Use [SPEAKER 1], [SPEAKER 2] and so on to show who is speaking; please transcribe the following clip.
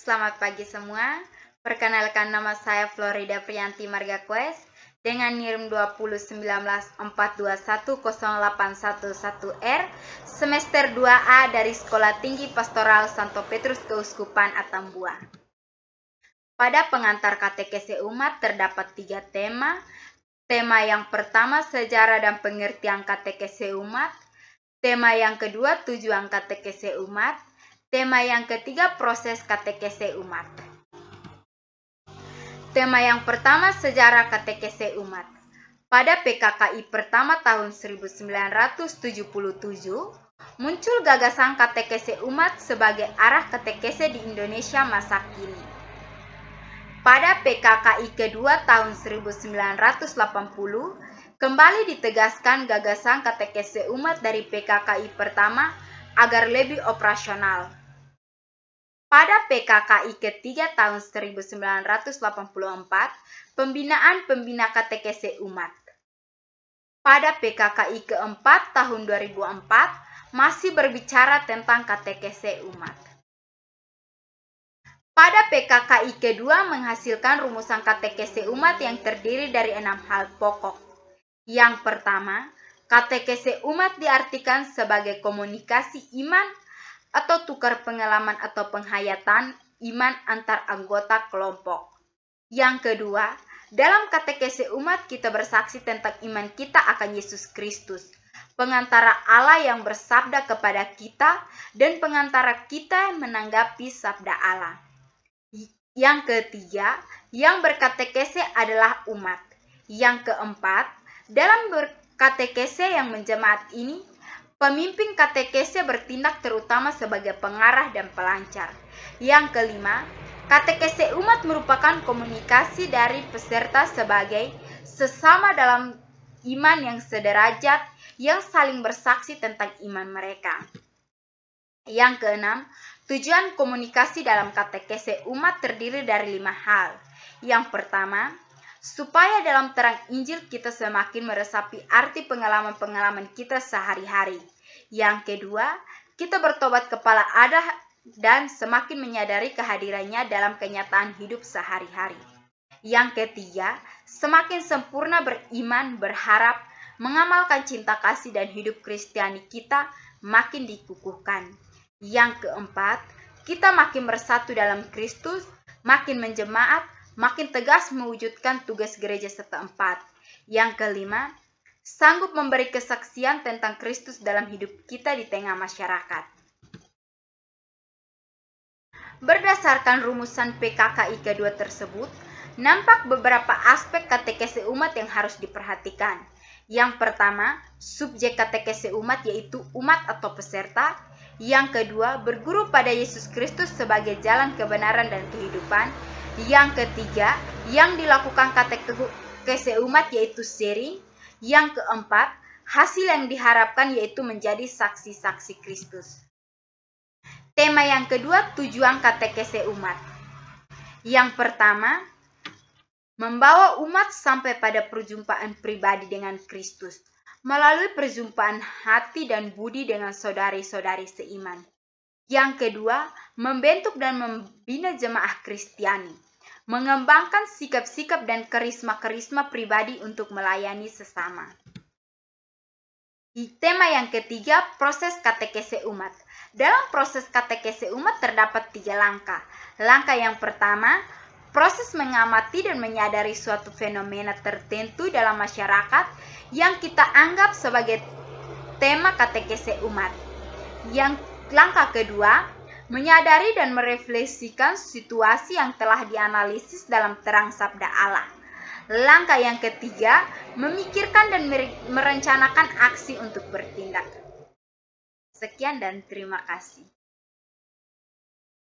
[SPEAKER 1] Selamat pagi semua. Perkenalkan nama saya Florida Priyanti Marga Quest dengan NIM 201942108111R semester 2A dari Sekolah Tinggi Pastoral Santo Petrus Keuskupan Atambua. Pada pengantar katekese umat terdapat 3 tema. Tema yang pertama sejarah dan pengertian katekese umat. Tema yang kedua tujuan katekese umat. Tema yang ketiga proses katekese umat. Tema yang pertama sejarah katekese umat. Pada PKKI pertama tahun 1977, muncul gagasan katekese umat sebagai arah katekese di Indonesia masa kini. Pada PKKI kedua tahun 1980, kembali ditegaskan gagasan katekese umat dari PKKI pertama agar lebih operasional. Pada PKKI ketiga tahun 1984, pembinaan pembina katekese umat. Pada PKKI keempat tahun 2004, masih berbicara tentang katekese umat. Pada PKKI kedua menghasilkan rumusan katekese umat yang terdiri dari 6 hal pokok. Yang pertama, katekese umat diartikan sebagai komunikasi iman atau tukar pengalaman atau penghayatan iman antar anggota kelompok. Yang kedua, dalam katekese umat kita bersaksi tentang iman kita akan Yesus Kristus, pengantara Allah yang bersabda kepada kita dan pengantara kita menanggapi sabda Allah. Yang ketiga, yang berkatekese adalah umat. Yang keempat, dalam berkatekese yang menjemaat ini, pemimpin katekese bertindak terutama sebagai pengarah dan pelancar. Yang kelima, katekese umat merupakan komunikasi dari peserta sebagai sesama dalam iman yang sederajat, yang saling bersaksi tentang iman mereka. Yang keenam, tujuan komunikasi dalam katekese umat terdiri dari 5 hal. Yang pertama, supaya dalam terang Injil kita semakin meresapi arti pengalaman-pengalaman kita sehari-hari. Yang kedua, kita bertobat kepala Allah dan semakin menyadari kehadirannya dalam kenyataan hidup sehari-hari. Yang ketiga, semakin sempurna beriman, berharap, mengamalkan cinta kasih dan hidup Kristiani kita makin dikukuhkan. Yang keempat, kita makin bersatu dalam Kristus, makin menjemaat, makin tegas mewujudkan tugas gereja setempat. Yang kelima, sanggup memberi kesaksian tentang Kristus dalam hidup kita di tengah masyarakat. Berdasarkan rumusan PKKI kedua tersebut, nampak beberapa aspek katekese umat yang harus diperhatikan. Yang pertama, subjek katekese umat yaitu umat atau peserta. Yang kedua, berguru pada Yesus Kristus sebagai jalan kebenaran dan kehidupan. Yang ketiga, yang dilakukan katekese umat yaitu sharing. Yang keempat, hasil yang diharapkan yaitu menjadi saksi-saksi Kristus. Tema yang kedua, tujuan katekese umat. Yang pertama, membawa umat sampai pada perjumpaan pribadi dengan Kristus melalui perjumpaan hati dan budi dengan saudari-saudari seiman. Yang kedua, membentuk dan membina jemaah Kristiani, mengembangkan sikap-sikap dan karisma-karisma pribadi untuk melayani sesama. Tema yang ketiga, proses katekese umat. Dalam proses katekese umat terdapat 3 langkah. Langkah yang pertama, proses mengamati dan menyadari suatu fenomena tertentu dalam masyarakat yang kita anggap sebagai tema katekese umat. Yang langkah kedua, menyadari dan merefleksikan situasi yang telah dianalisis dalam terang sabda Allah. Langkah yang ketiga, memikirkan dan merencanakan aksi untuk bertindak. Sekian dan terima kasih.